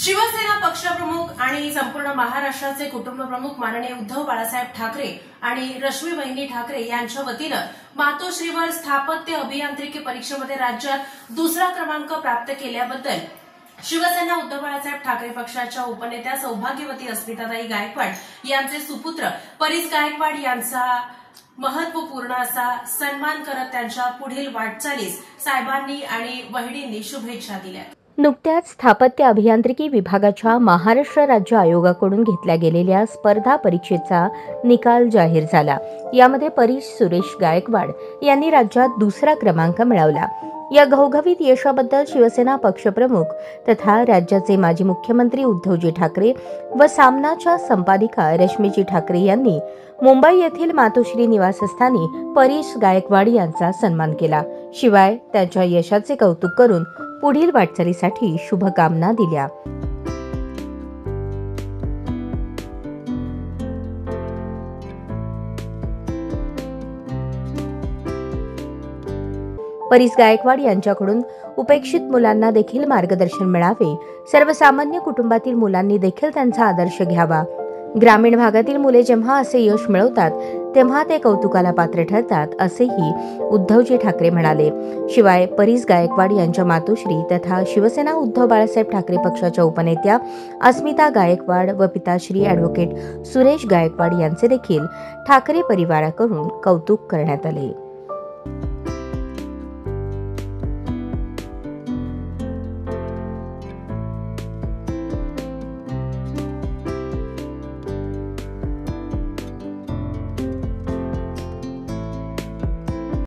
शिवसेना पक्षप्रमुख आणि संपूर्ण महाराष्ट्राचे कुटुंब प्रमुख माननीय उद्धव बाळासाहेब ठाकरे आणि रश्मी वहिनी ठाकरे यांच्या वतीनं मातोश्रीवर स्थापत्य अभियांत्रिकी परीक्षेमध्ये राज्यात दुसरा क्रमांक प्राप्त केल्याबद्दल शिवसेना उद्धव बाळासाहेब ठाकरे पक्षाच्या उपनेत्या सौभाग्यवती अस्मिताताई गायकवाड यांचे सुपुत्र परीस गायकवाड यांचा महत्वपूर्ण असा सन्मान करत त्यांच्या पुढील वाटचालीस साहेबांनी आणि वहिनींनी शुभेच्छा दिल्या। नुकत्याच स्थापत्य अभियांत्रिकी विभागाच्या महाराष्ट्र राज्य आयोगाकडून घेतल्या गेलेल्या स्पर्धा परीक्षेचा निकाल जाहीर झाला। यामध्ये परीस सुरेश गायकवाड यांनी राज्यात दुसरा क्रमांक मिळवला। या घवघवीत यशाबद्दल शिवसेना पक्षप्रमुख तथा राज्याचे माजी मुख्यमंत्री उद्धवजी ठाकरे व सामनाच्या संपादिका रश्मीजी ठाकरे यांनी मुंबई येथील मातोश्री निवासस्थानी परीस गायकवाड यांचा सन्मान केला। शिवाय त्यांच्या यशाचे कौतुक करून पुढील वाटचालीसाठी शुभकामना दिल्या। परीस गायकवाड यांच्याकडून उपेक्षित मुलांना देखील मार्गदर्शन मिळावे, सर्वसामान्य कुटुंबातील मुलांनी देखील त्यांचा आदर्श घ्यावा। ग्रामीण भागातील मुले जेव्हा असे यश मिळवतात तेव्हा ते कौतुकाला पात्र ठरतात, असेही उद्धवजी ठाकरे म्हणाले। शिवाय परीस गायकवाड यांच्या मातोश्री तथा शिवसेना उद्धव बाळासाहेब ठाकरे पक्षाच्या उपनेत्या अस्मिता गायकवाड व पिताश्री ॲडव्होकेट सुरेश गायकवाड यांचे देखील ठाकरे परिवाराकडून कौतुक करण्यात आले।